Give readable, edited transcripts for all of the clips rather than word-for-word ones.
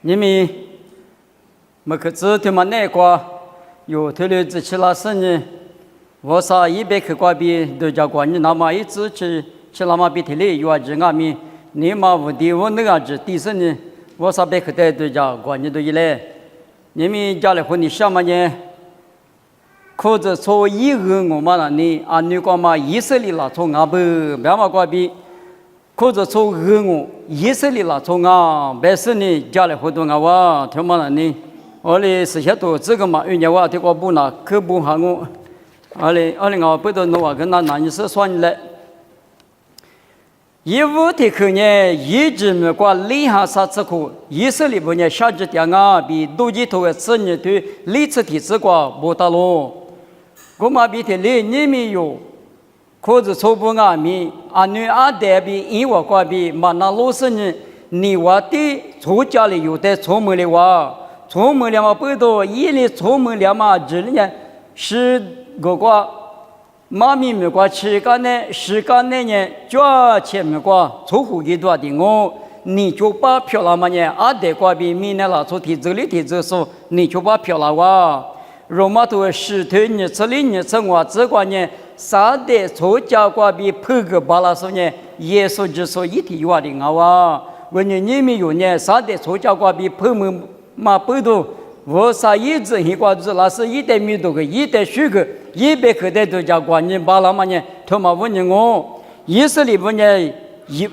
你们没可知他们那个有退了自己拉生呢？我啥100克瓜比都叫过你那么一直吃那么比退了有啊子阿米，你嘛无地我那个子地生呢？我啥100克的都叫过你都一来，你们家里婚礼什么呢？可是从一个我们那里啊，你讲嘛以色列啦从阿不别嘛瓜比。可是从我以色列啦，从啊，白色呢家里活动啊，我听嘛了呢，我哩是些多这个嘛，有年我听过不拿可不喊我，我哩不都弄啊，跟那男是算来，一五的去年一直没过厉害啥子苦，以色列不呢下几天啊，比多几头的子女对历次的这个不大咯，我嘛比的哩你们有。可是初步阿米阿女阿代比因我瓜比嘛那老师呢？你话的出家里有的出门的话，出门了嘛不多，一里出门了嘛这里呢是个瓜妈咪没瓜吃干呢，吃干呢赚钱没瓜，出户一多的我，你就把票了嘛呢？阿代瓜比明年了出提这里提这说，你就把票了哇。罗马头石头你这里你这我这个呢？啥的出家瓜比破个巴拉说呢？耶稣就说一体话的啊！问你们有呢？啥的出家瓜比破门嘛不多？我啥一直一瓜子那是一代米多个，一代10个，100克的都叫瓜你巴拉嘛呢？他嘛问你我，以色列不呢？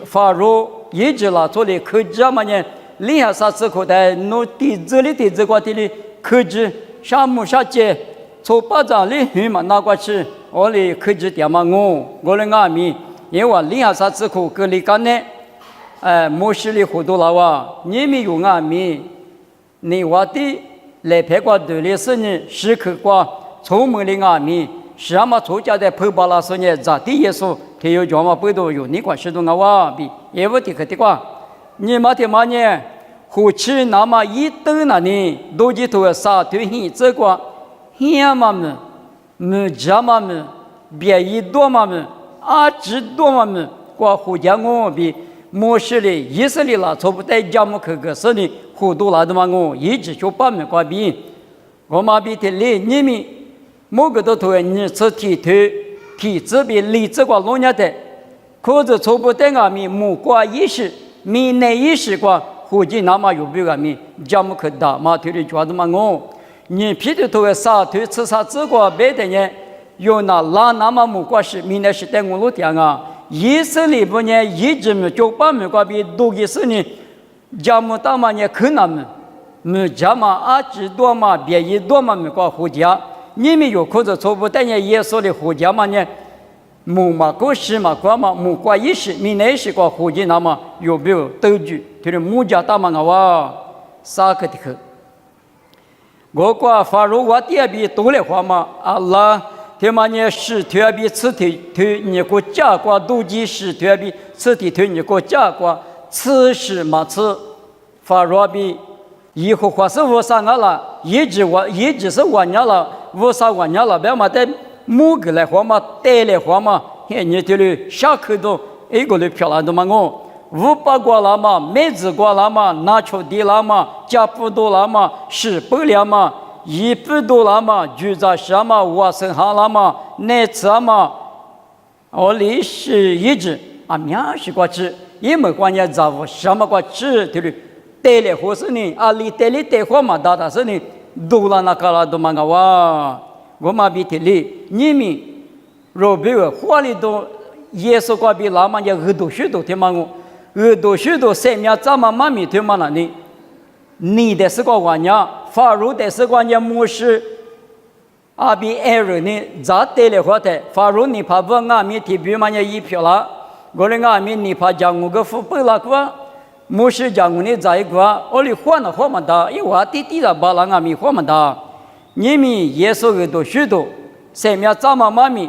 法老一直拿出来科技嘛呢？厉害啥子口袋？弄地这里地这块地里科技沙漠沙街，从巴掌里去嘛拿过去。我哩科技点嘛我哩阿米，因为厉害啥子苦隔离干呢？摩西哩糊涂了哇！你们有阿米，你话的来拍过对的是呢，时刻过出门的阿米，什么出家的破巴拉说呢？咋地也说，他有叫嘛不多有你管许多哇比，也不的可的瓜，你嘛的嘛呢？夫妻那么一斗那呢，都去头啥对hin这个，hin嘛么？没家嘛么，别一多嘛么，阿只多嘛么，过胡家我比摩西哩以色列啦，从不带家么去个是呢，糊涂啦的嘛我一直就把么过比，我嘛比的哩你们某个都头你吃提这边离这个老年的，可是从不带俺们木瓜意识，闽南意识过胡家那么有比俺们家么去打嘛推的抓的嘛我。你皮的头啥头吃啥这个别的呢？有那拉那么木瓜是明年是在我路点啊，以色列不呢一直没就把木瓜比多的是呢，家么大嘛呢可那么，没家嘛阿只多嘛别一多嘛木瓜胡家，你们有可能错不但呢耶稣的胡家嘛呢，木嘛过是嘛瓜嘛木瓜一是明年是个胡家那么有没有斗具？就是木家大嘛哇，啥个的去？我过法如我第二笔多的话嘛，阿拉他妈呢是特别吃推你国家过妒忌是特别吃推你国家过吃是嘛吃法如比以后话是我啥了，一直是我娘了，我啥我娘了，别嘛在某个来话嘛，带来话嘛，你这里下口都一个里漂亮的嘛我。500过了嘛，梅子过了嘛，拿出地了嘛，加不多了嘛，10了嘛，100多了嘛，就在什么我生下了嘛，那次嘛，我历史一直啊，面是过吃，也没关系，咋我什么过吃，对不对？带来或是呢，啊，你带货嘛，大是呢，多了那个了都嘛个哇，我嘛比的哩，你们若比我花里头，耶稣过比拉嘛也耳朵许多听嘛我。许多生命怎么妈咪对嘛了呢？你的是个玩家，法如的是个人模式，阿比艾人呢？咋得了话的？法如你怕不阿米提比嘛也一票了，我的阿米你怕讲我个富不了个，模式讲我呢在一个，我哩换了换嘛的，因为我弟弟的把那阿米换嘛的，你们耶稣耳朵许多生命怎么妈咪？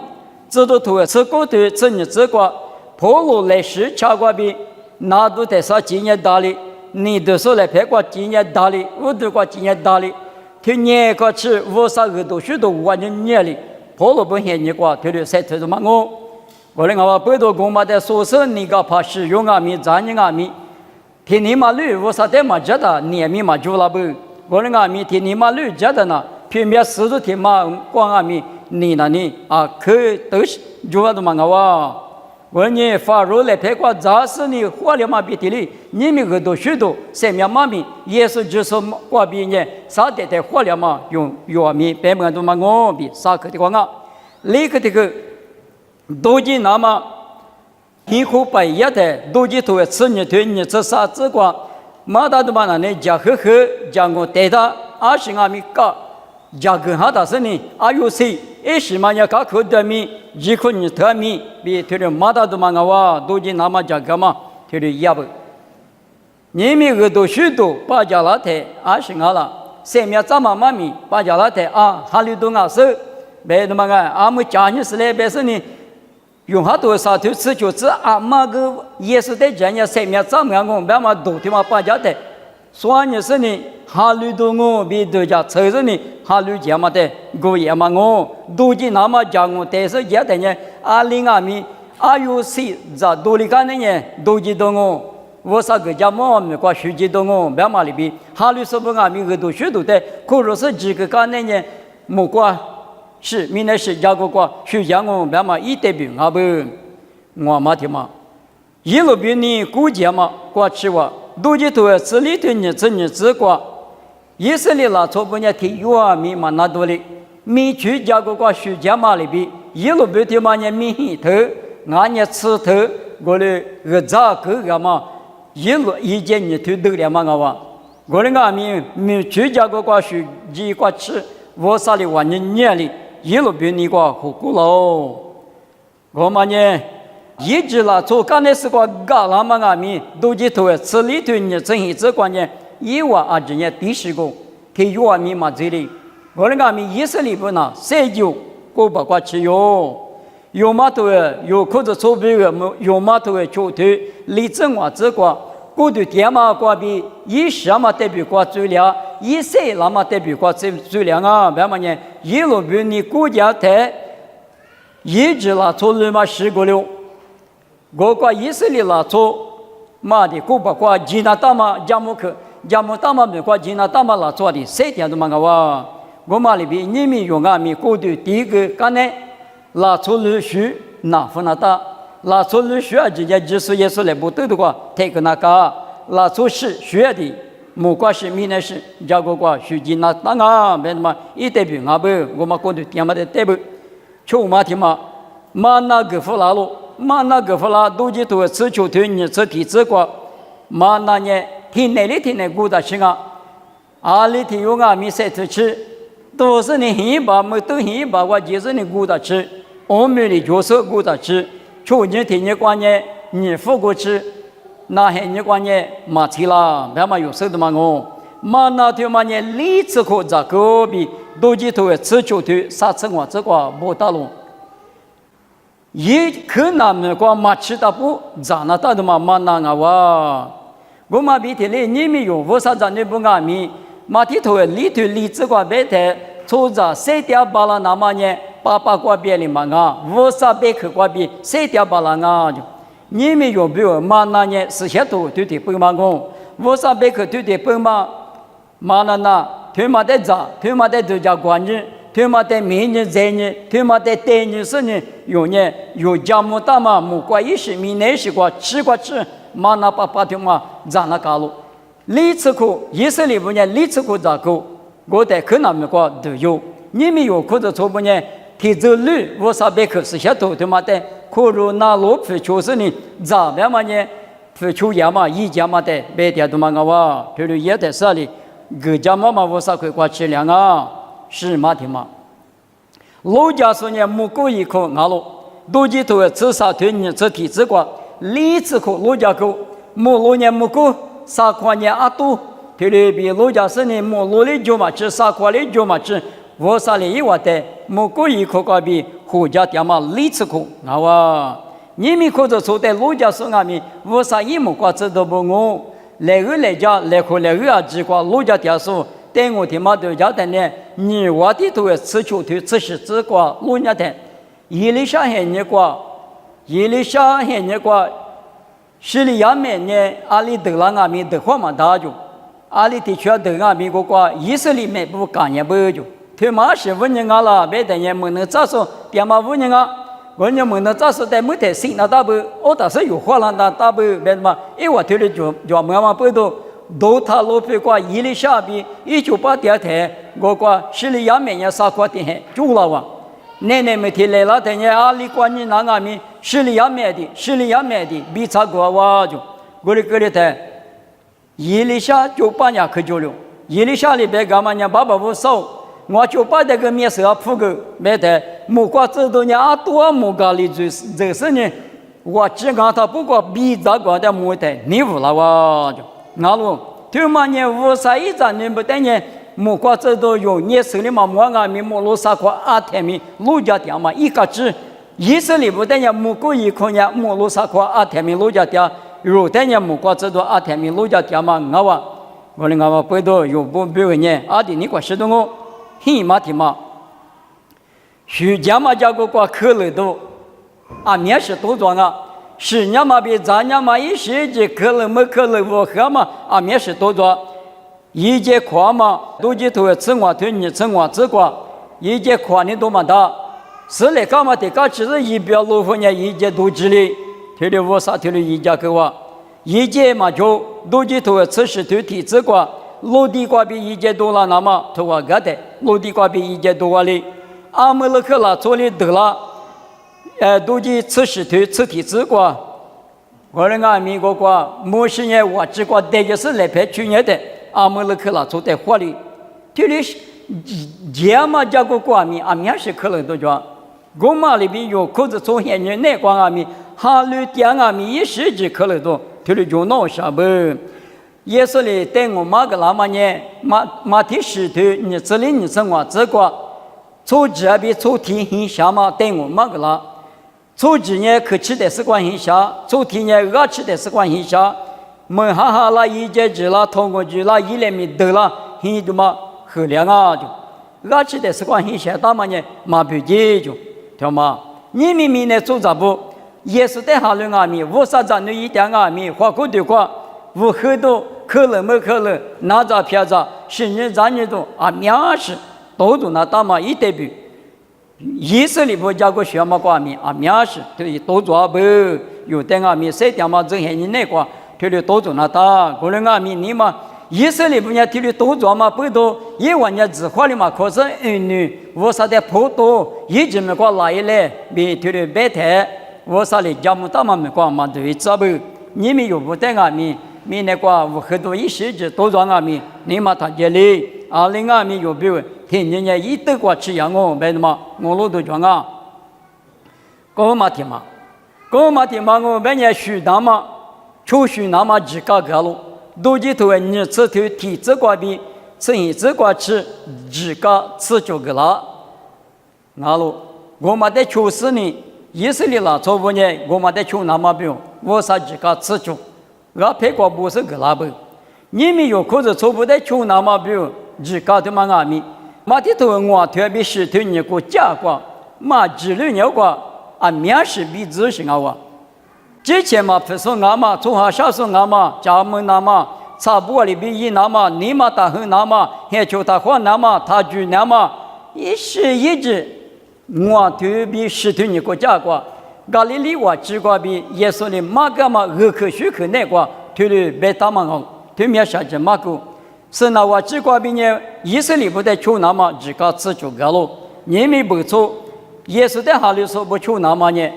知道头吃过头吃你吃过，破路来时吃过比。那都得啥经验大的，你都说来拍过经验大的，我都过经验大的，他年个吃我啥个都许多完全年的，破了不嫌你过，他就晒头子嘛我的我不多公嘛的说是你个怕使用阿米，咱你阿米，天尼马律我啥的嘛觉得年米嘛就了不，我那个米天尼马律觉得呢，偏偏十多天嘛光阿米你那里啊可都是就话都嘛个哇。我呢发入来拍过杂事呢，花了嘛比地里，你们个都许多，三面妈咪也是就是挂比呢，啥的在花了嘛用阿米白门都嘛我比啥个的光啊，那个这个都是那么辛苦白夜的，都是头吃你对你这啥子光，马达都嘛那呢家呵呵家我带他阿是阿米搞。家跟哈达是呢，阿有谁？哎，是嘛呀？卡口的米，一口你特米，比他的马达都嘛个哇，都是那么家个嘛，他的也不。你们个都许多，把家拉台阿是阿啦，三面怎么妈咪，把家拉台啊，哈里都阿是，别的嘛个，阿们家人是来别是呢，用哈多少头吃就吃，阿妈个也是在讲呀，三面怎么样我，别嘛都他妈把家台，所以是呢。哈律都我比大家承认呢，哈律家嘛的，我也嘛我，都是那么讲我，但是也等于阿里阿米阿有谁在多里干的呢，都是都我，我啥个家嘛没过学习都我，别嘛里边哈律是不阿米个都学都的，可若是几个干的呢，没过是明年是家个过学习我，别嘛一代表阿不，我嘛的嘛，一路边呢估计嘛过去话，都是都这里头呢，这呢这过。以色列啦，初步呢提有啊米嘛那多哩，米去家个学家嘛里边，一路不提嘛呢米头，俺呢吃头，我嘞个咋个嘛，一路一件呢头都了嘛个哇，我嘞俺米去家个学几个吃，我啥哩话呢年哩，一路不你个苦苦喽，我嘛呢。一直啦，做干的是个干啦嘛阿米，都是头吃里头呢，真是这关键。以往啊，今年第十个，他有阿米嘛这里，我那个阿米也是里边呐，谁就过不过去哟？有嘛头有可着错别个，有嘛头就对，立正话这个，过对天嘛过比，以什么代表过最量，以谁那么代表过最量啊？别嘛呢，一路比你国家台，一直啦做了嘛10个了，我过以色列啦做嘛的过不过吉拿大嘛加木克。家母大妈没过去，那大妈拉做的谁天都嘛个哇！我嘛里边你们用阿米过的第一个干呢，拉出绿树那分那大，拉出绿树啊，直接就是也是来不对的话，太个那个拉出是学的，木瓜是米呢是，加个瓜树金那当啊，别嘛一代表阿不，我嘛过的天嘛的代表，就嘛天嘛，嘛那个弗拉路，嘛那个弗拉都是都吃球腿，你吃体质瓜，嘛那呢？天内里天内古的吃啊，阿里天有阿米塞吃，都是你很把么都很把我就是你古的吃，我们的就是古的吃，去年天你关键你付过吃，那还你关键马起啦，别嘛有时的嘛我，嘛那天嘛呢里次可在隔壁，都是头吃球腿，啥吃我这个不大龙，也可能么个马吃的不，咋那大的嘛那个哇。我嘛比天嘞，你们用我啥子你不阿米，马蹄头里头里子个白菜，搓着3条巴拉那么呢，8个别里嘛啊，我啥别去个别3条巴拉啊就，你们用不用嘛那呢是些多对对不嘛讲，我啥别去对对不嘛，嘛那他妈的咋，他妈的都叫关键，他妈的明年再年，他妈的带年是呢，有家母大嘛，木瓜也是米那是个吃个吃。嘛那把条嘛咋那搞了？历次课以色列不呢？历次课咋搞？我在可能没过都有，你们有可者错不呢？提走率我啥别可是些多的嘛的，可如那罗皮就是呢，咋办嘛呢？皮球也嘛，一家嘛的，别的都嘛个哇，譬如也在这里，各家嘛我啥可以挂质量啊？是嘛的嘛？老家说呢，木过一口拿了，都是头吃啥腿呢？吃体质瓜。历次课老家口，木老年木过3块钱阿多，譬如比老家是呢木老的就嘛吃3块的就嘛吃，我啥哩一话的木过一口个比回家点嘛历次课，啊哇，你们可着说在老家说阿米，我啥一木瓜子都不我，来个来家来可来个啊，只管老家点说，带我他妈都家的呢，你我的都吃球腿吃是只管老家的，一里下海你瓜。一里下海那个十里亚美呢，阿里德拉阿米德话嘛大就，阿里地区德阿米个个以色列没不干也不就，他妈是问人家了，别等人们能咋说，别嘛问人家。问人们能咋说？在没得心那大不，我倒是有话了，那大不别嘛，因为我听的就慢慢不懂。都他老皮瓜伊里下边198电台，我瓜十里亚美也啥块电住了哇。奶奶没听来了，等人阿里关你那阿米十里亚美的比差过哇就，我的个里台伊里下98年可久了，伊里下里边干嘛呢？爸爸不少。我98那个面色铺个没得，木瓜子都呢阿多木瓜里就是呢，我只讲他不过比这个的木的，你无了哇就，那路他妈呢51年不得呢，木瓜子都有你手里嘛木阿米木罗萨块阿天米路家店嘛一个字，意思里不得呢木瓜一块呢木罗萨块阿天米路家店，如得呢木瓜子都阿天米路家店嘛我的我不都有不比如呢阿弟你管识懂我。嘿嘛的嘛，徐家嘛家个挂可乐多，啊面是多装啊，十年嘛比咱年嘛一时节可乐没可乐我喝嘛，啊面是多装，一节宽嘛，多节头吃我推你吃我吃过，一节宽的多嘛大，是来干嘛的？干只是一表路分呢，一节多之类，推的我啥推的一家给我，一节嘛就多节头吃是推体吃过。落地瓜比一节多了，那么他话个的，落地瓜比一节多了，阿姆勒克拉做的得了，都的吃石头吃体子瓜，我人家美国瓜，某些年我只瓜带就是来拍去年的，阿姆勒克拉做的活里，这里节嘛加个瓜米，阿米是可能都叫，我嘛里边有裤子从现年内瓜阿米，哈绿点阿米一时节可能都，这里就闹啥不？耶稣里带我妈个那么呢，马蹄石头，你这里你这我这个，从这边从天很下嘛，带我妈个啦，从这呢可吃的是关很下，从天呢饿吃的是关很下，门哈哈啦一节子啦，通过去啦一来没得啦，很多嘛喝凉啊就，饿吃的是关很下，大嘛呢马不接就，对吗？你明明呢做啥不？耶稣带下来阿米，我啥子那一点阿米，花过的话，我很多。可乐没可乐，哪吒撇吒，十年3年多啊，面试都做那大嘛一代表，以色列不加个学嘛瓜米啊，面试对都做不，有的阿米谁点嘛这些人那个，对的都做那大，可能阿米你嘛，以色列不人对的都做嘛不多，一万年只花的嘛，可是女我啥的普多，一直没过来一来，没对的白台，我啥的家母大嘛没过嘛对做不，你们有不的阿米。米那个我很多一时节都让阿米，你嘛他这里阿里阿米有比如天天也一德国吃羊哦，别的嘛我路都讲啊，我嘛听嘛我别人学那么，就学那么几个个路，都记头你吃头体质瓜比，吃一只瓜吃几个吃就个了，那路我嘛在求是呢，以色列啦，错不呢？我嘛在求那么比，我啥几个吃就。我拍过不是个拉不，你们有可是错不得求那么比如，只搞的嘛阿米，马的头我特别是对你个假过，马几六年过，啊面试比知识我，之前嘛不说俺嘛，从下小说俺嘛，家门那嘛，差不多里边一那嘛，你嘛大很那嘛，还求他换那嘛，他住那嘛，一时一直，我特别是对你个假过。咖喱里话只管比耶稣的马个嘛二科学科那个，推了白大嘛好，推面下去马个，是那话只管比呢，以色列不得求那么只个吃就个咯，你们不错，耶稣在哈里说不求那么呢，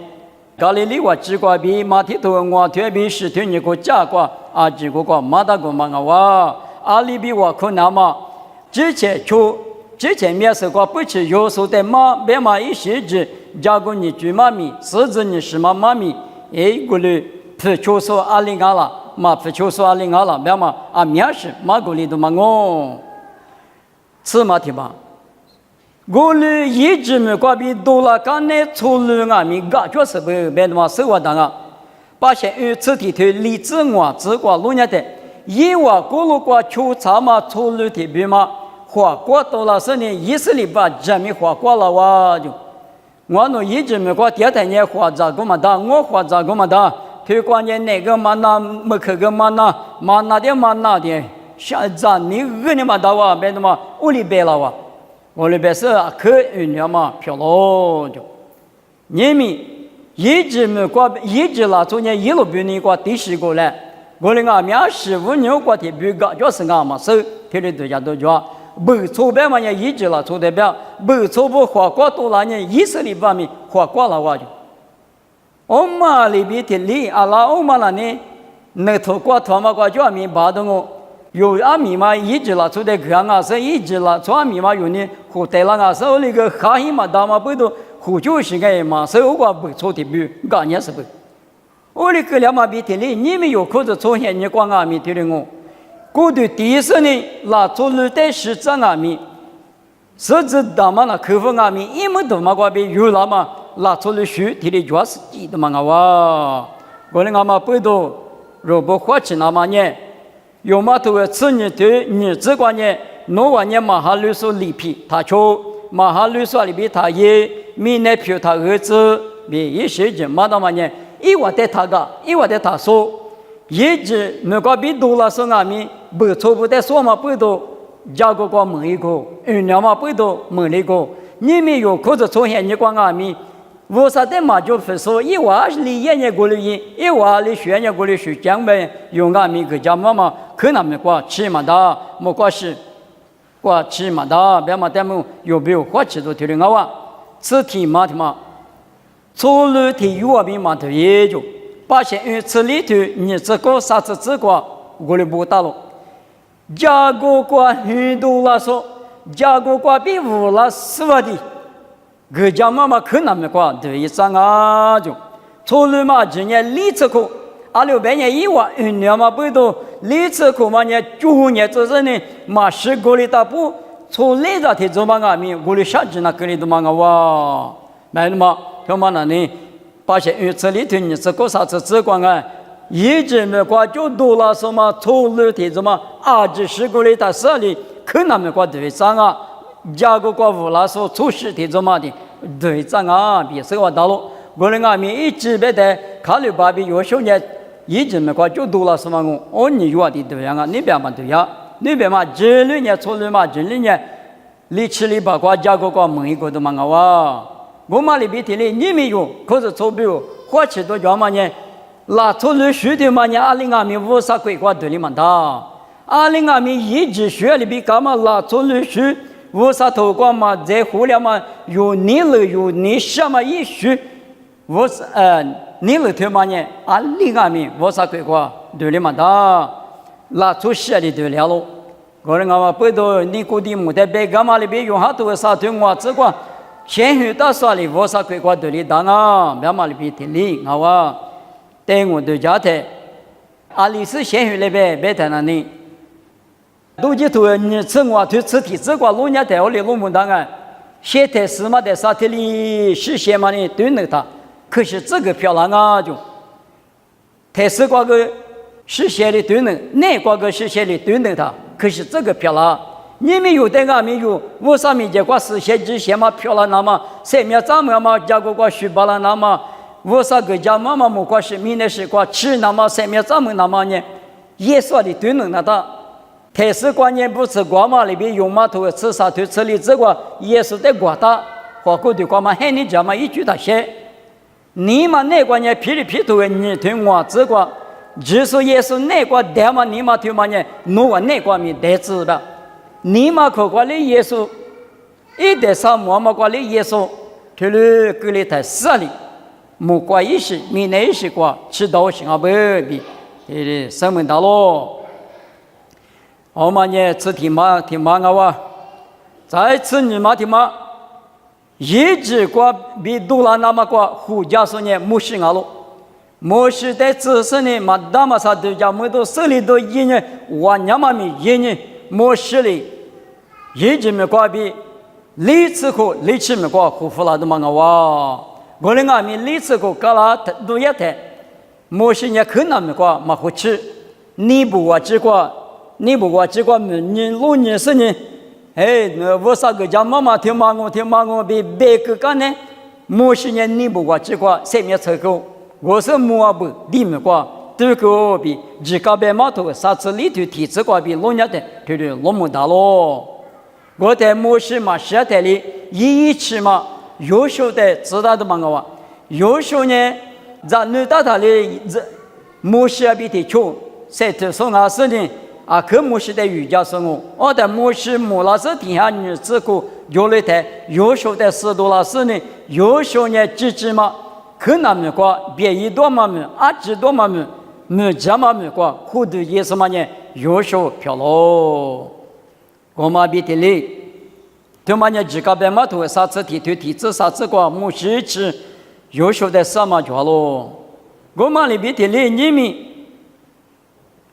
咖喱里话只管比马蹄头我特别是推你个假个啊，这个马大个嘛哇，阿里比我可那么，之前面试过不吃有时的马别嘛一些子。加个你猪妈咪，狮子你是妈妈咪，过来不求说阿里阿啦，嘛不求说阿里阿啦，别嘛啊面试马过来都嘛我，是嘛的吧？我们一直没关闭多了，刚才出来啊，咪感觉是不别的嘛生活当啊，把些吃的头荔枝我只管弄下的，以往过路过秋茶嘛出来的别嘛，花过到了是呢，以色列把人民花过了哇就。我那一直没过第二天花咋个么大，我花咋个么大，推关键哪个嘛那么可个嘛那的，像咱你个你嘛到啊，别的嘛屋里边了哇，屋里边是可人家嘛漂亮就，你们一直没过，一直啦，昨天一路比你过第10个来，我的俺们15年过的比个就是俺们手，天天都家都叫。不错别嘛也一直了，错代表不错不花过多了呢，以色列方面花过了我就。我们里边的里阿拉我们那呢，那头过头嘛过叫米巴的我，有阿米嘛一直了，错的个啊是一直了，错阿米嘛有呢，后代了啊是我那个哈伊嘛大嘛不都后就是个嘛，所以我过不错的比，干也是不。我的个两嘛边的里，你们有可是从前你光阿米对的我。过去第一次呢，那做了的是这阿米，甚至他们那客户阿米，一么多嘛个比有了嘛，那做了书，提的主要是记的嘛个哇，我的阿妈不多，如果花钱那么呢，有嘛都是吃你对你这个呢，弄完呢马哈律师里皮，他说马哈律师里边他也米那票他儿子，别一些人嘛那么呢，一话的他个，一话的他说。一直没个比多了说阿米不错不得说嘛不多，加个个问一个，两嘛不多问一个，你们有可是从前你讲阿米，为啥的嘛就分说一话里一年过了一话里学年过了学讲呗，用阿米个讲嘛可能没过起码的，没关系，过起码的，别嘛他们有没有花钱都听的我，此题嘛的嘛，错了题有阿米嘛的也就。发现这里头你这个啥子这个我的不打了，加个个很多了说，加个个比5了10的，个家妈妈可能没过对一张啊就，错了嘛今年历次课，2600年以外，2嘛不多，历次课嘛呢9年这是呢，嘛10个里打不，错来着的怎么个咪，我的下级那个里怎么个哇，买了嘛，他妈那呢？发现这里头你这个啥子只管啊，一直没过就多了什么错了的什么20个里打10里，可能没过对账啊，加个过5了说出事的什么的对账啊，别说我到了，我的阿米一直没得考虑把比有时间一直没过就多了什么我你说的对呀啊，那边嘛对呀，那边嘛这里呢错了嘛这里呢，里吃里把过加个过每一个都嘛啊。我们里边的里你没有，可是钞票花钱都叫嘛呢？那错了学的嘛呢？阿里阿米50块块对里嘛的，阿里阿米一直学里边干嘛？那错了学50头光嘛，在后来嘛有你了有你什么一学你了头嘛呢？阿里阿米50块块对里嘛的，那错学的对了喽。个人阿嘛不多，你估计没得别干嘛里边用好多啥头我只管。先去到说里50块块对里当啊，别嘛里边听里好啊，对我对家的，阿里是先去那边别在那里，都去头你吃我推吃体这个老年代我里弄不当啊，现在是嘛在沙特里是先嘛呢对那他，可是这个漂亮啊就，台式瓜个是先的对那瓜个是先的对那他，可是这个漂亮。你们有的俺们有，我上面结果是先之前嘛漂亮那么，3面咱们嘛加个虚巴了那么，我啥个家妈妈没关系，明年是过吃那么3面咱们那么呢，也说的对能那的，台式观念不是光嘛里边用嘛头吃啥头吃里这个也是在国大，或过的光嘛喊你家嘛一句他写，你嘛那个呢皮里皮头你听我这个，就是也是那个带嘛你嘛头嘛呢，弄我那个面带子的。你嘛可管理耶稣，一代上我嘛管理耶稣，他们隔离在死里，没关一些，没那一些过，吃到行啊不比，生命大咯。我们呢吃挺忙啊哇，再吃你嘛挺忙，一直过比多了那么过，胡家说呢没行啊咯。没事在自身呢，嘛大嘛啥都家没都手里都一年，我娘嘛没一年。没事哩，一直没挂比，历次课历次没挂，护肤了都嘛个哇，我的阿米历次课搞了都也得，没事也可能没挂，嘛好吃，你不挂只挂，你老年是呢，哎，那我啥个家妈妈听妈我比别个干呢，没事呢你不挂只挂，谁面吃够，我是摸不里面过，这个比自家白码头啥子里头体质过比老年的，就是那么大咯。我在模式嘛，现在里一起嘛，优秀的知道的嘛个，优秀呢，在你到他的模式比的穷，在这说啊是呢。啊，可模式的瑜伽生活，我的模式穆老师底下女子股有了台优秀的师徒老师呢，优秀呢支持嘛，可那么过别一多嘛么，啊几多嘛么，没这么么过，苦的也是嘛呢，优秀漂咯，我嘛别的嘞，他嘛呢自个别嘛头啥子体质啥子过，模式吃优秀的什么叫咯，我嘛里别的嘞你们。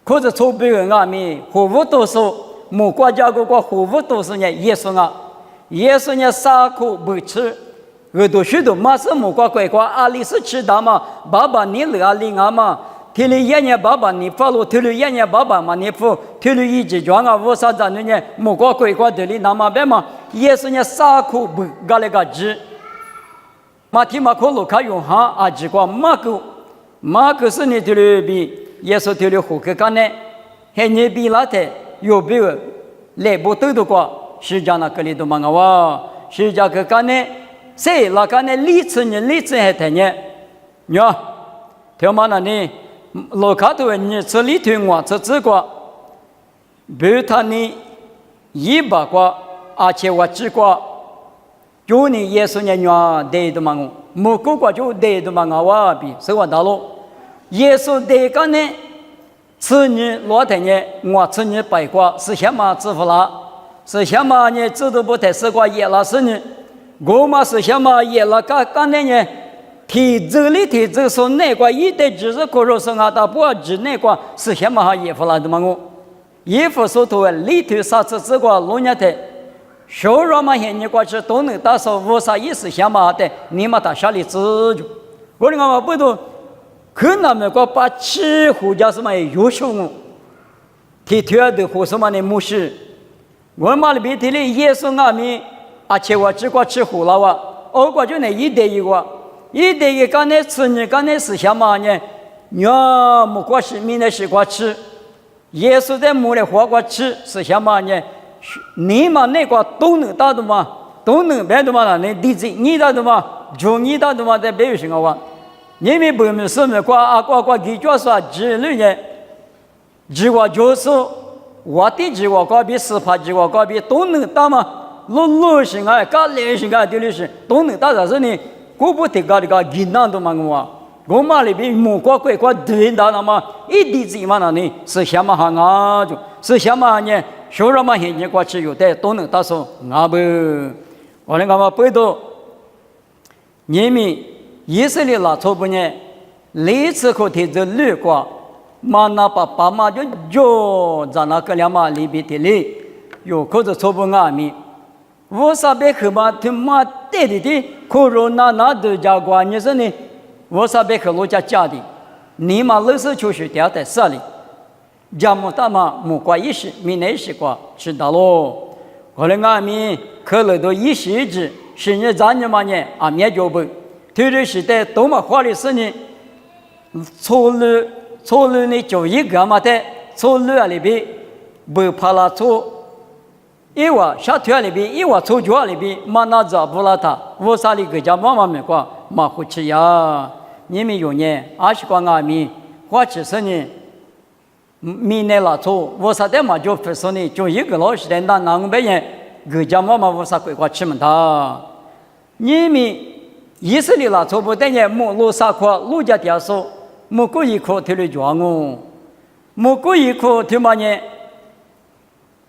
或者从别人啊面，服务都是某国家个服务都是呢，也是呢啥苦不吃，耳朵许多马是某国鬼国阿里是吃的嘛，爸爸你阿里啊嘛，提了一年爸爸你发了，提了一年爸爸嘛你付，提了一级装啊，我啥子呢？某国鬼国这里那么别嘛，也是呢啥苦不搞了个字，马提马可路卡用哈啊，只管马可是你提了比。耶稣提了胡克干呢，还你比那的有别个来不得的话，实际上那个里头嘛个哇，实际上个干呢，谁那干呢？理智还谈呢？喏，听嘛那呢，老卡头你这里头我这个，比他呢100个，而且我只个，就你耶稣呢喏对的嘛个，某个就对的嘛个哇比，是我大陆。耶稣这个呢，此女老太呢，我此女白瓜是什么支付了？是什么呢？知道不太是个也了是呢？我嘛是什么也了？刚才呢，提这说那个一代就是可说是俺大不知那个是什么也付了的嘛我，也付说头里头啥子这个老年的，收入嘛现你过去都能打扫，无啥意思什么的，你嘛到下里自就，我的嘛不都。可那么个把吃胡家什么优秀哦，提出的和什么的模式，我嘛里边提的也是俺们，而且我只管吃胡了哇，我管就那一对一个刚才吃呢，刚才是什么呢？伢没关系，明天是管吃，也是在没得花管吃是什么呢？你嘛那个都能打的嘛，都能办的嘛，那地址你打的嘛，就你打的嘛，在别有什么哇？你们不用什么挂给角色之类的，几个角色，我的几个高比18几个高比都能打嘛，老型啊，搞类型啊，对的是都能打，但是呢，我不提高的个技能都嘛我嘛里边木瓜鬼瓜对打那么一地子嘛那呢是什么行啊？就是什么呢？学什么现在过去有的都能打说啊不，我那个嘛不多，你们。以色列那错不呢？历次可提着绿瓜，嘛那爸妈就在那个两嘛里边的里，有可是错不阿米。我啥别去嘛？他妈的，可罗那都加瓜，你说呢？我啥别去罗家家的，你嘛老是就是掉在这里，家么大嘛木瓜一时，没那时瓜知道咯。后来阿米去了都一时之，是你咱你嘛呢？阿米就不。特别是在东马花的时呢，错路呢就一个嘛的，错路里边不怕了错，一话下腿里边，一话错脚里边，嘛那找不了他，我啥里个家妈妈没管，嘛胡吃呀，你们有呢，20个阿米，花吃时呢，没那了错，我啥的嘛就不说呢，就一个老师的那我们人，个家妈妈我啥鬼瓜吃么他，你们。以色列那错不等于莫罗萨克路加点说，莫过一颗提了装哦，莫过一颗提嘛呢？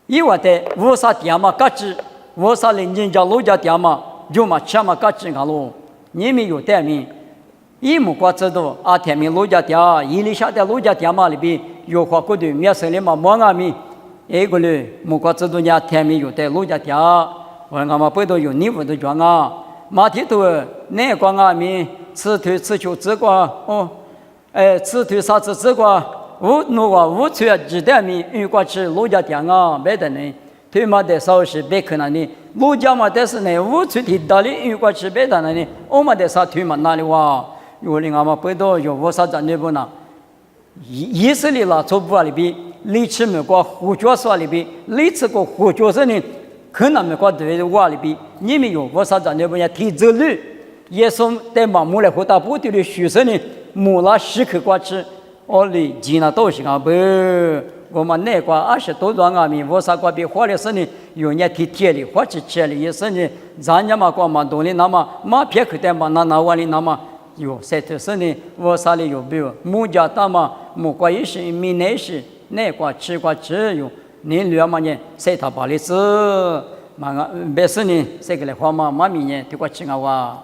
因为的无啥点嘛，嘎子，无啥人家叫路加点嘛，就嘛吃嘛嘎子个咯。你们有点名，一莫瓜知道啊，天明路加点，伊里下的路加点嘛里边有花果的面生的嘛莫阿米，一个嘞莫瓜知道人天明有的路加点，我俺嘛不都有你不都装啊？马蹄头那个阿米吃腿吃球这个哦，吃腿啥子这个无吹几代米，如果吃路家店啊，别的呢，腿嘛得少是别可能呢，路家嘛得是呢无吹的道理，如果吃别的呢，我嘛得啥腿嘛哪里哇？有另外嘛不多有我啥子那不呢？以色列啦，做不里边，历史美国胡椒说里边，历史个胡椒是呢，可能美国对话里边，你们有我啥子那不呢？提走了，也是在盲目来回答不对的学生呢，木拉时刻过去，我哩见了都是啊不，我们那个20多段啊米，我啥个比花的是呢？有人提铁的，或者切的也是呢，咱家嘛光嘛多的，那么马撇克的嘛那完的那么。有赛特是呢，我啥里有没有？木家大嘛，木瓜也是，米内是，那瓜吃瓜吃有，你聊嘛呢？赛他巴里斯，嘛个别是呢，这个来话嘛，妈咪呢，对瓜吃个哇。